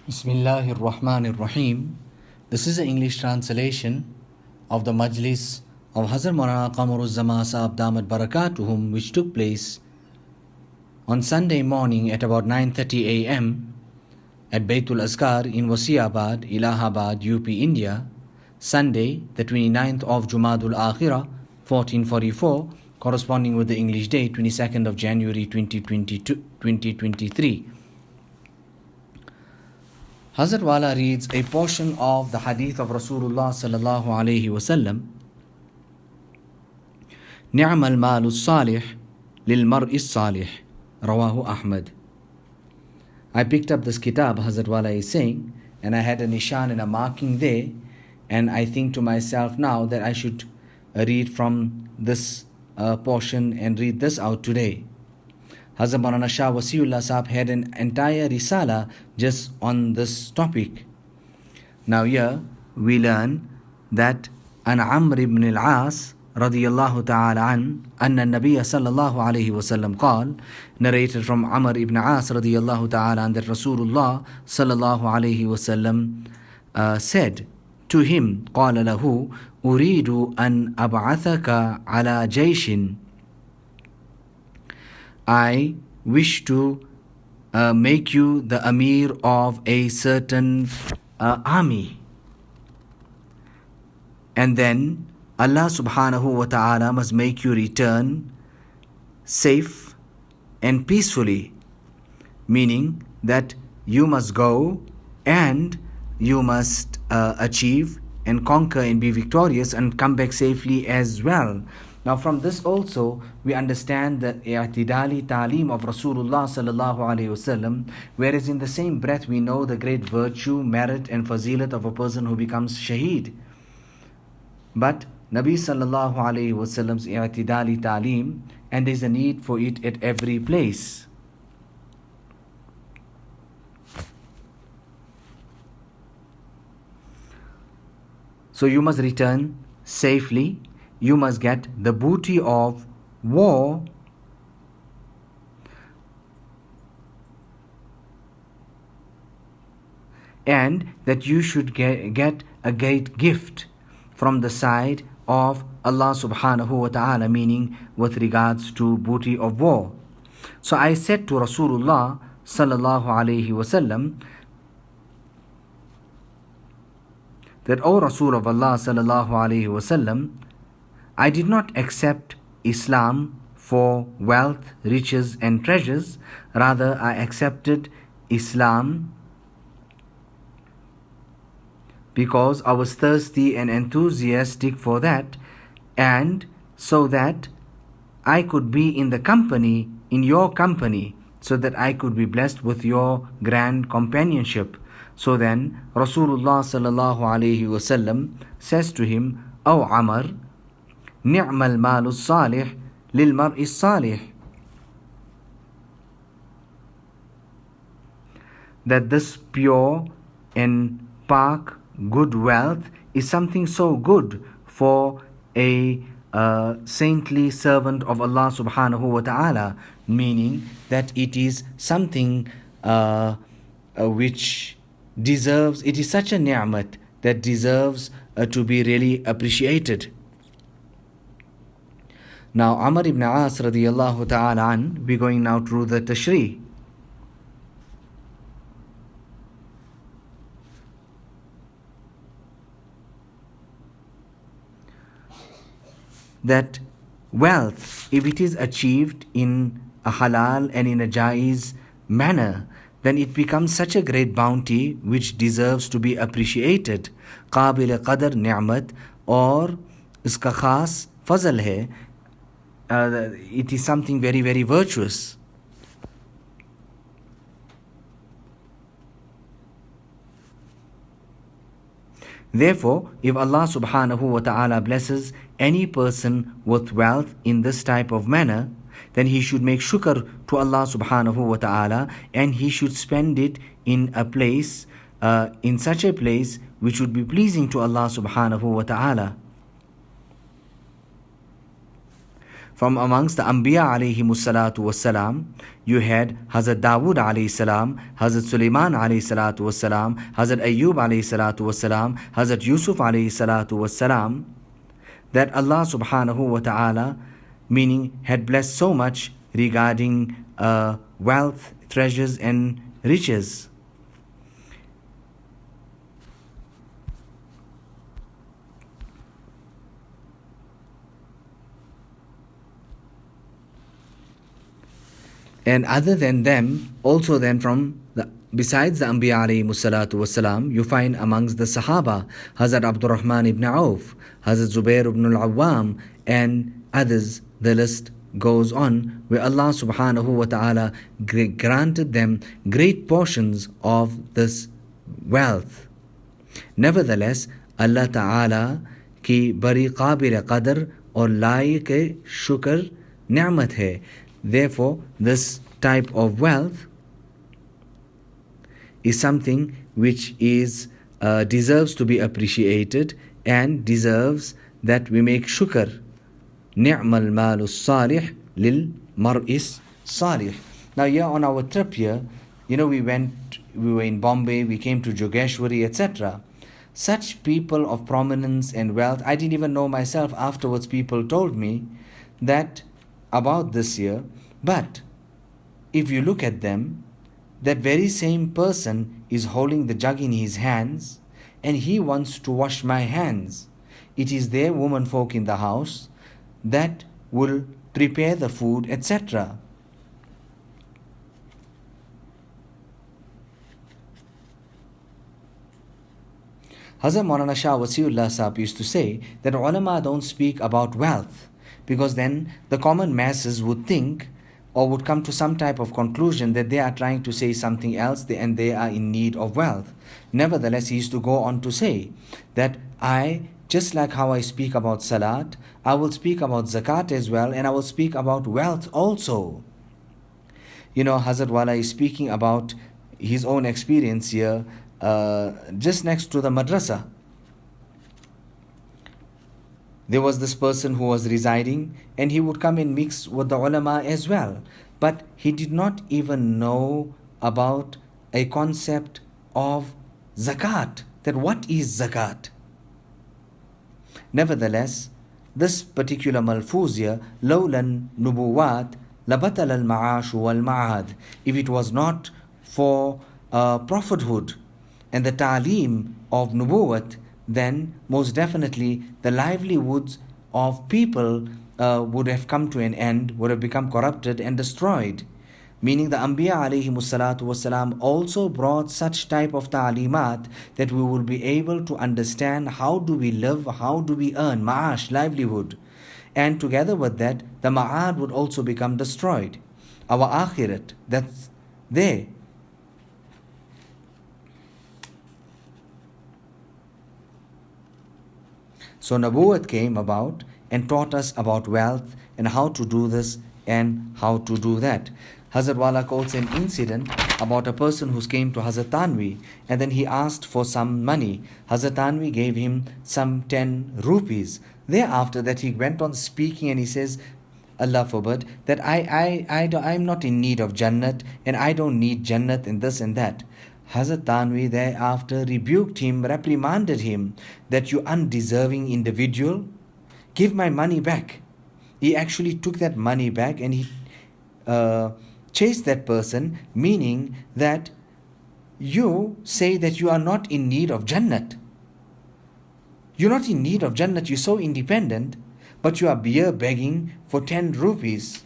Bismillahir Rahmanir Rahim. This is the English translation of the Majlis of Hazrat Maulana Qamruzzama Sahab Damat Barakatuhum, which took place on Sunday morning at about 9:30 a.m. at Baitulazkaar in wasiabad, ilahAabadi, UP, India, Sunday, the 29th of Jumadul Akhirah, 1444, corresponding with the English date, 22nd of January 2023. Hazrat Wala reads a portion of the hadith of Rasulullah sallallahu alayhi wasallam. نعم المال الصالح للمرء الصالح رواه Ahmad. I picked up this kitab, Hazrat Wala is saying, and I had a nishan and a marking there, and I think to myself now that I should read from this portion and read this out today. Hazrat Maulana Shah Wasiullah Sahab had an entire risala just on this topic. Now here we learn that an Amr ibn al-As radiyallahu ta'ala anna Nabiya sallallahu alayhi wasallam qal, narrated from Amr ibn As radiyallahu ta'ala an, that Rasulullah sallallahu alayhi wasallam said to him, qala lahu uridu an ab'athaka ala jayshin, I wish to make you the Amir of a certain army. And then Allah subhanahu wa ta'ala must make you return safe and peacefully. Meaning that you must go and you must achieve and conquer and be victorious and come back safely as well. Now from this also we understand the i'tidali ta'aleem of Rasulullah sallallahu alayhi wasallam, whereas in the same breath we know the great virtue, merit and fazilat of a person who becomes shaheed. But Nabi sallallahu alayhi wasallam's i'tidali ta'aleem, and there is a need for it at every place. So you must return safely. You must get the booty of war, and that you should get a great gift from the side of Allah subhanahu wa ta'ala, meaning with regards to booty of war. So I said to Rasulullah sallallahu alayhi wasallam that, O Rasul of Allah sallallahu alayhi wasallam, I did not accept Islam for wealth, riches and treasures. Rather, I accepted Islam because I was thirsty and enthusiastic for that, and so that I could be in your company, so that I could be blessed with your grand companionship. So then Rasulullah sallallahu alayhi wasallam says to him, O Amr, نعم المال الصالح للمرء الصالح, that this pure and park good wealth is something so good for a saintly servant of Allah subhanahu wa ta'ala, meaning that it is something which deserves, it is such a ni'mat that deserves to be really appreciated. Now Amr ibn As radiyallahu ta'ala an, we're going now through the tashri. That wealth, if it is achieved in a halal and in a jaiz manner, then it becomes such a great bounty which deserves to be appreciated. Qabil qadr ni'mat, or iska khas fazal hai, it is something very, very virtuous. Therefore, if Allah subhanahu wa ta'ala blesses any person with wealth in this type of manner, then he should make shukr to Allah subhanahu wa ta'ala, and he should spend it in a place, in such a place which would be pleasing to Allah subhanahu wa ta'ala. From amongst the Anbiya alayhimus salatu wassalam, you had Hazrat Dawood alayhi salam, Hazrat Sulaiman alayhi salatu wassalam, Hazrat Ayyub alayhi salatu wassalam, Hazrat Yusuf alayhi salatu wassalam, that Allah subhanahu wa ta'ala, meaning had blessed so much regarding wealth, treasures and riches. And other than them, also then besides the Anbiya alayhi salatu wasalam, you find amongst the Sahaba, Hazrat Abdurrahman ibn Auf, Hazrat Zubair ibn al-Awwam, and others. The list goes on, where Allah subhanahu wa ta'ala granted them great portions of this wealth. Nevertheless, Allah ta'ala ki bari qabil qadr aur laik shukr ni'mat hai. Therefore, this type of wealth is something which is deserves to be appreciated and deserves that we make shukr. Ni'mal malus salih lil mar'is salih. Now here on our trip here, we were in Bombay, we came to Jogeshwari, etc. Such people of prominence and wealth, I didn't even know myself. Afterwards, people told me that about this year. But if you look at them, that very same person is holding the jug in his hands and he wants to wash my hands. It is their womenfolk in the house that will prepare the food, etc. Hazrat Maulana Shah Wasiullah Sahib used to say that ulama don't speak about wealth, because then the common masses would think or would come to some type of conclusion that they are trying to say something else and they are in need of wealth. Nevertheless, he used to go on to say that just like how I speak about salat, I will speak about zakat as well, and I will speak about wealth also. Hazrat Wala is speaking about his own experience here, just next to the madrasa. There was this person who was residing, and he would come and mix with the ulama as well. But he did not even know about a concept of zakat, that what is zakat. Nevertheless, this particular malfuz here, lawlan nubuwat labatal al-ma'ash wal-ma'ad, if it was not for prophethood and the ta'aleem of nubuwat, then most definitely the livelihoods of people would have come to an end, would have become corrupted and destroyed. Meaning the Anbiya alayhimus salatu wasalam also brought such type of ta'alimat that we will be able to understand how do we live, how do we earn ma'ash, livelihood. And together with that, the ma'ad would also become destroyed. Our akhirat, that's there. So Nabuwat came about and taught us about wealth and how to do this and how to do that. Hazrat Wala quotes an incident about a person who came to Hazrat Tanvi and then he asked for some money. Hazrat Tanvi gave him some 10 rupees. Thereafter that he went on speaking and he says, Allah forbid, that I'm not in need of Jannat and I don't need Jannat and this and that. Hazrat Tanvi thereafter rebuked him, reprimanded him, that you undeserving individual, give my money back. He actually took that money back and he chased that person, meaning that you say that you are not in need of Jannat. You're not in need of Jannat, you're so independent, but you are here begging for 10 rupees.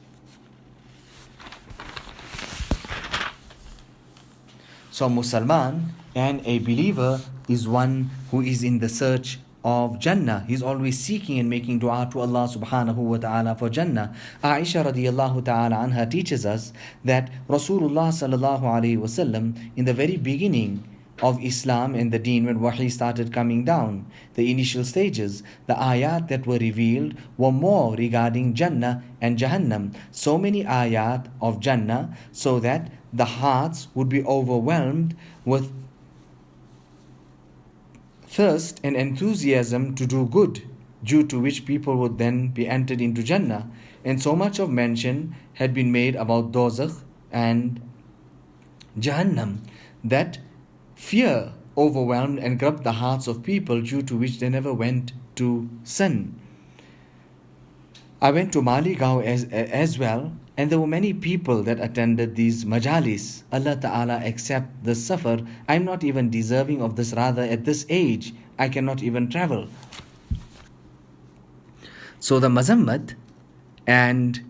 So Musalman and a believer is one who is in the search of Jannah. He's always seeking and making dua to Allah subhanahu wa ta'ala for Jannah. Aisha radiyallahu ta'ala anha teaches us that Rasulullah sallallahu alayhi wasallam in the very beginning of Islam and the deen, when wahi started coming down, the initial stages, the ayat that were revealed were more regarding Jannah and Jahannam. So many ayat of Jannah so that the hearts would be overwhelmed with thirst and enthusiasm to do good, due to which people would then be entered into Jannah. and so much of mention had been made about dozakh and Jahannam that fear overwhelmed and gripped the hearts of people, due to which they never went to sin. I went to Maligaon as well, and there were many people that attended these majalis. Allah Ta'ala accept the suffer. I'm not even deserving of this. Rather, at this age, I cannot even travel. So the mazammat and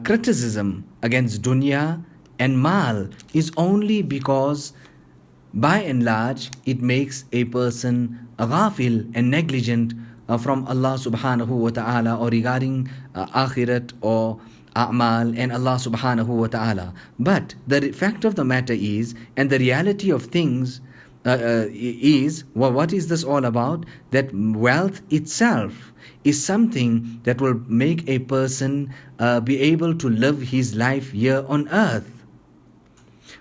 criticism against dunya and mal is only because, by and large, it makes a person ghafil and negligent from Allah subhanahu wa ta'ala, or regarding akhirat or a'mal and Allah subhanahu wa ta'ala. But the fact of the matter is, and the reality of things is, well, what is this all about? That wealth itself is something that will make a person be able to live his life here on earth.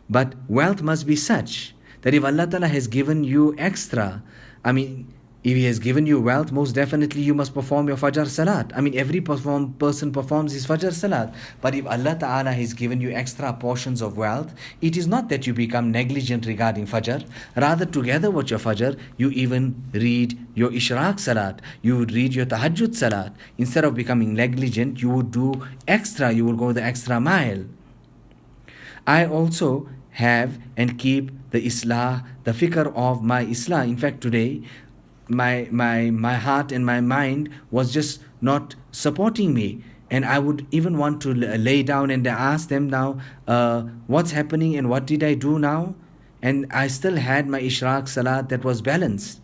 But wealth must be such that if Allah Ta'ala has given you extra, if He has given you wealth, most definitely you must perform your Fajr Salat. Every person performs his Fajr Salat. But if Allah Ta'ala has given you extra portions of wealth, it is not that you become negligent regarding Fajr. Rather, together with your Fajr, you even read your Ishraq Salat. You would read your Tahajjud Salat. Instead of becoming negligent, you would do extra. You will go the extra mile. I also have and keep the Islah, the fikr of my Islah. In fact, today, my heart and my mind was just not supporting me, and I would even want to lay down and ask them now, what's happening and what did I do now? And I still had my Ishraq Salat that was balanced,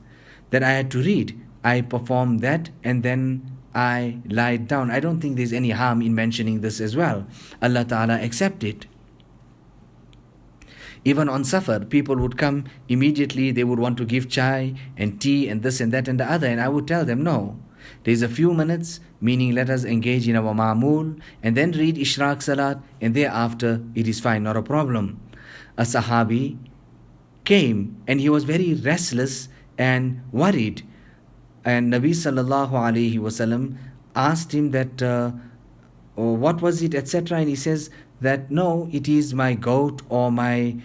that I had to read. I performed that and then I lied down. I don't think there's any harm in mentioning this as well. Allah Ta'ala accept it. Even on Safar, people would come immediately, they would want to give chai and tea and this and that and the other, and I would tell them, no, there's a few minutes, meaning let us engage in our ma'amul and then read Ishraq Salat, and thereafter it is fine, not a problem. A Sahabi came and he was very restless and worried, and Nabi Sallallahu Alaihi Wasallam asked him that, what was it, etc., and he says that, no, it is my goat or my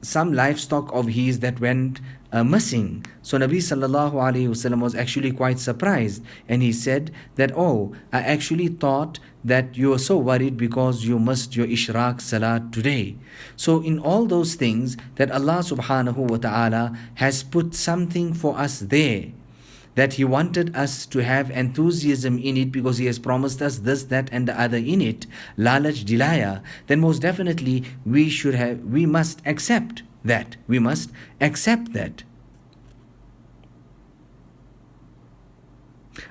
some livestock of his that went missing. So Nabi Sallallahu Alaihi Wasallam was actually quite surprised, and he said that, oh, I actually thought that you were so worried because you missed your Ishraq Salat today. So in all those things that Allah Subhanahu wa Ta'ala has put something for us there, that He wanted us to have enthusiasm in it because He has promised us this, that and the other in it, lalaj, dilaya, then most definitely we must accept that. We must accept that.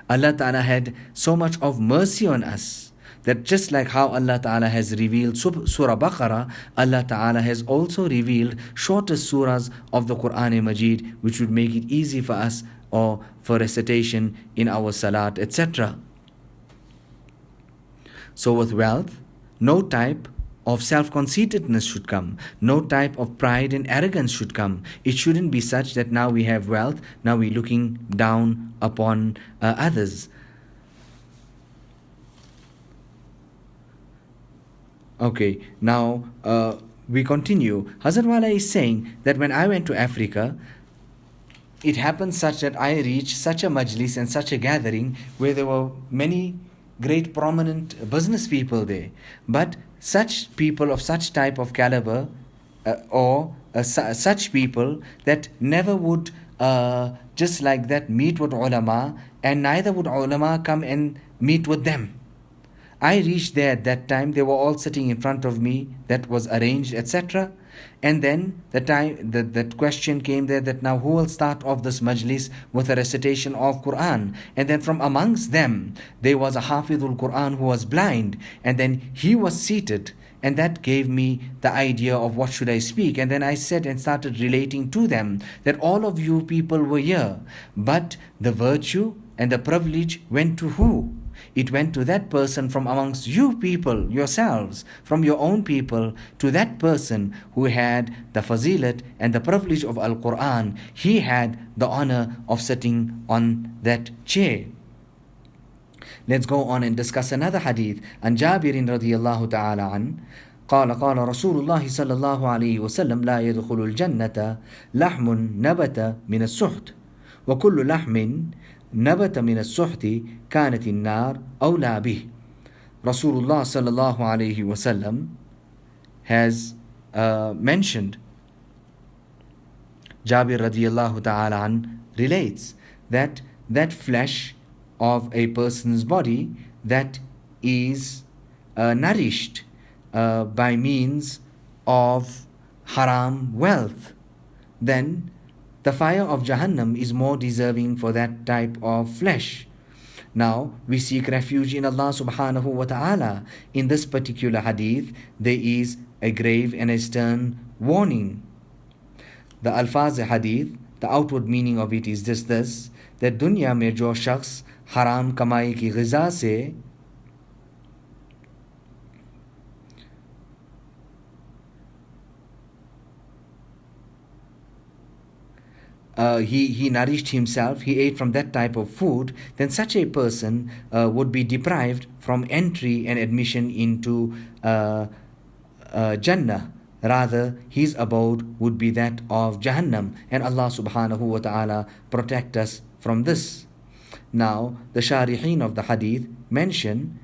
Allah Ta'ala had so much of mercy on us that just like how Allah Ta'ala has revealed Surah Baqarah, Allah Ta'ala has also revealed shortest surahs of the Quran Majid, which would make it easy for us or for recitation in our salat, etc. So with wealth, no type of self-conceitedness should come. No type of pride and arrogance should come. It shouldn't be such that now we have wealth, now we're looking down upon others. Okay, now we continue. Hazrat Wala is saying that when I went to Africa, it happened such that I reached such a majlis and such a gathering where there were many great prominent business people there. But such people of such type of caliber such people that never would just like that meet with ulama, and neither would ulama come and meet with them. I reached there at that time. They were all sitting in front of me. That was arranged, etc. And then that question came there that now who will start off this majlis with a recitation of Quran? And then from amongst them, there was a Hafidul Quran who was blind. And then he was seated. And that gave me the idea of what should I speak. And then I said and started relating to them that all of you people were here. But the virtue and the privilege went to who? It went to that person from amongst you people, yourselves, from your own people, to that person who had the fazilat and the privilege of Al-Quran. He had the honor of sitting on that chair. Let's go on and discuss another hadith. And Jabir radiyallahu ta'ala an, قال قال رسول الله صلى الله عليه وسلم لا يدخل الجنة لحم نبت من السحت وكل لحم نبت من السحت كانت النار أولى به. Rasulullah sallallahu alayhi wasallam has mentioned, Jabir radiyallahu ta'ala an relates that flesh of a person's body that is nourished by means of haram wealth, then the fire of Jahannam is more deserving for that type of flesh. Now, we seek refuge in Allah subhanahu wa ta'ala. In this particular hadith, there is a grave and a stern warning. The alfaz hadith, the outward meaning of it is just this, that dunya mein jo shakhs haram kamai ki ghiza se he nourished himself, he ate from that type of food, then such a person would be deprived from entry and admission into Jannah. Rather, his abode would be that of Jahannam. And Allah subhanahu wa ta'ala protect us from this. Now, the sharihin of the hadith mention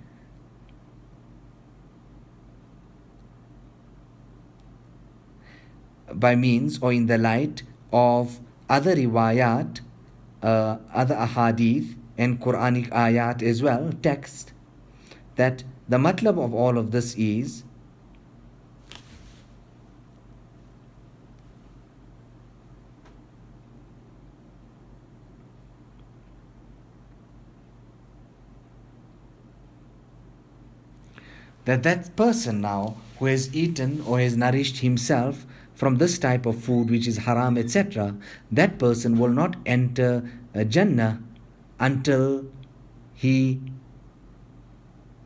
by means or in the light of other riwayat, other ahadith and Quranic ayat as well, text, that the matlab of all of this is that person now who has eaten or has nourished himself from this type of food which is haram, etc., that person will not enter Jannah until he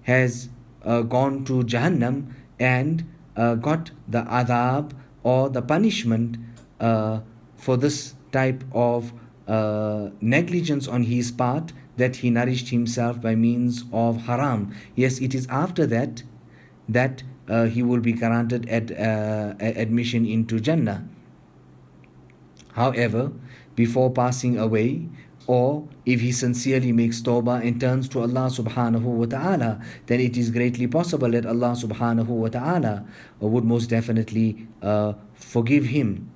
has gone to Jahannam and got the adab or the punishment for this type of negligence on his part, that he nourished himself by means of haram. Yes, it is after that he will be granted admission into Jannah. However, before passing away, or if he sincerely makes tawbah and turns to Allah subhanahu wa ta'ala, then it is greatly possible that Allah subhanahu wa ta'ala would most definitely forgive him.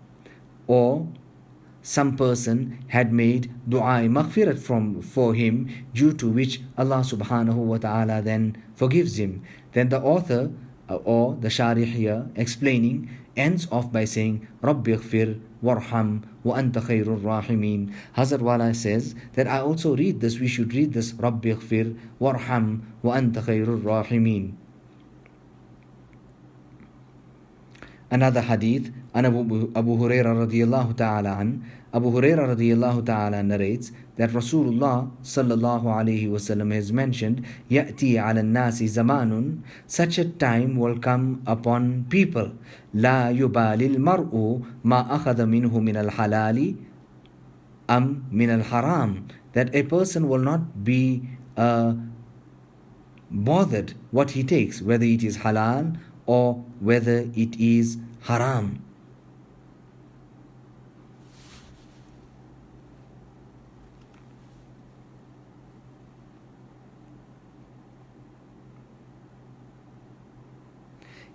Or some person had made dua maghfirat for him, due to which Allah subhanahu wa ta'ala then forgives him. Then the author or the sharih here explaining ends off by saying Rabbi ighfir warham wa anta khairur rahimin. Hazrat Wala says that I also read this, we should read this, Rabbi ighfir warham wa anta khairur rahimin. Another hadith, Abu Hurairah radiyallahu ta'ala an, Abu Hurairah radiyallahu ta'ala narrates that Rasulullah sallallahu alayhi wasallam has mentioned, Ya'ti ala nasi zamanun, such a time will come upon people, La yubalil mar'u ma akhadha minhu min al-halali am min al-haram, that a person will not be bothered what he takes, whether it is halal or whether it is haram.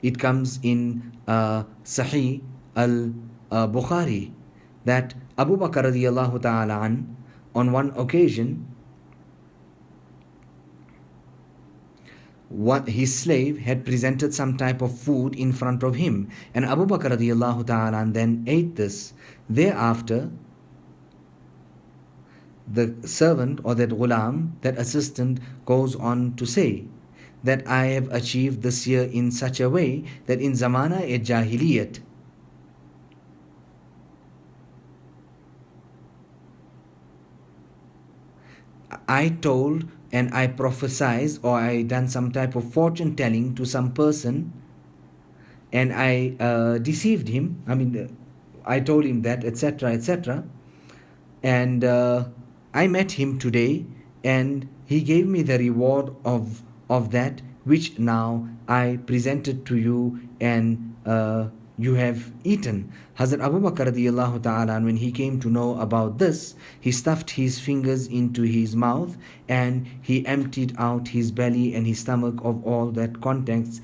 It comes in Sahih al-Bukhari that Abu Bakr radiyallahu ta'ala an, on one occasion, his slave had presented some type of food in front of him, and Abu Bakr radiyallahu ta'ala an then ate this. Thereafter, the servant or that ghulam, that assistant, goes on to say that I have achieved this year in such a way that in zamana e jahiliyat, I told and I prophesied, or I done some type of fortune telling to some person, and I deceived him. I told him that, etc., etc. And I met him today, and he gave me the reward of that which now I presented to you, and you have eaten. Hazrat Abu Bakr radiallahu ta'ala, when he came to know about this, he stuffed his fingers into his mouth and he emptied out his belly and his stomach of all that contents,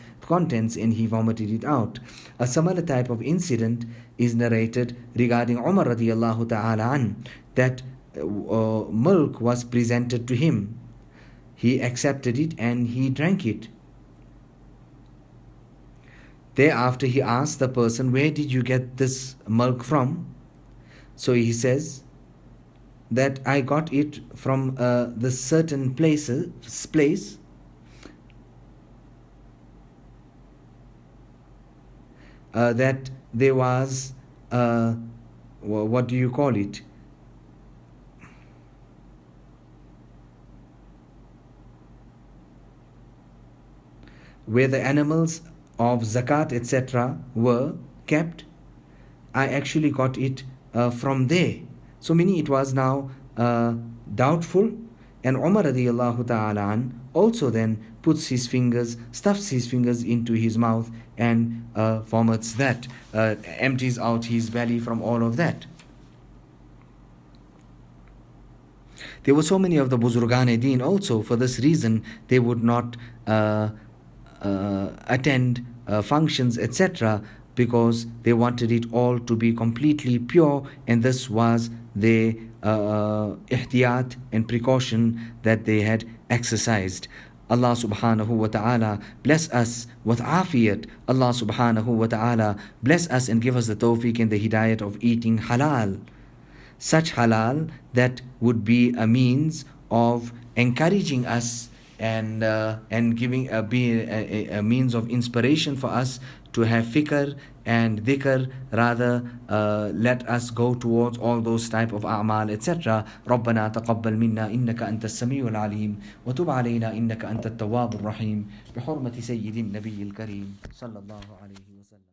and he vomited it out. A similar type of incident is narrated regarding Umar radiallahu ta'ala an, that milk was presented to him. He accepted it and he drank it. Thereafter he asked the person, where did you get this milk from? So he says that I got it from the certain place that there was, what do you call it? Where the animals of zakat etc. were kept. I actually got it from there. So meaning it was now doubtful, and Umar radiallahu ta'ala an also then stuffs his fingers into his mouth and vomits that, empties out his belly from all of that. There were so many of the Buzurgan-e-Deen also. For this reason, they would not attend functions etc., because they wanted it all to be completely pure, and this was their ihtiyat and precaution that they had exercised. Allah subhanahu wa ta'ala bless us with afiyat. Allah subhanahu wa ta'ala bless us and give us the tawfiq and the hidayat of eating halal. Such halal that would be a means of encouraging us and giving a means of inspiration for us to have fikr and dhikr. Rather, let us go towards all those type of a'mal etc. ربنا تقبل منا إنك أنت السميع العليم وتب علينا إنك أنت التواب الرحيم بحرمة سيد النبي الكريم صلى الله عليه وسلم.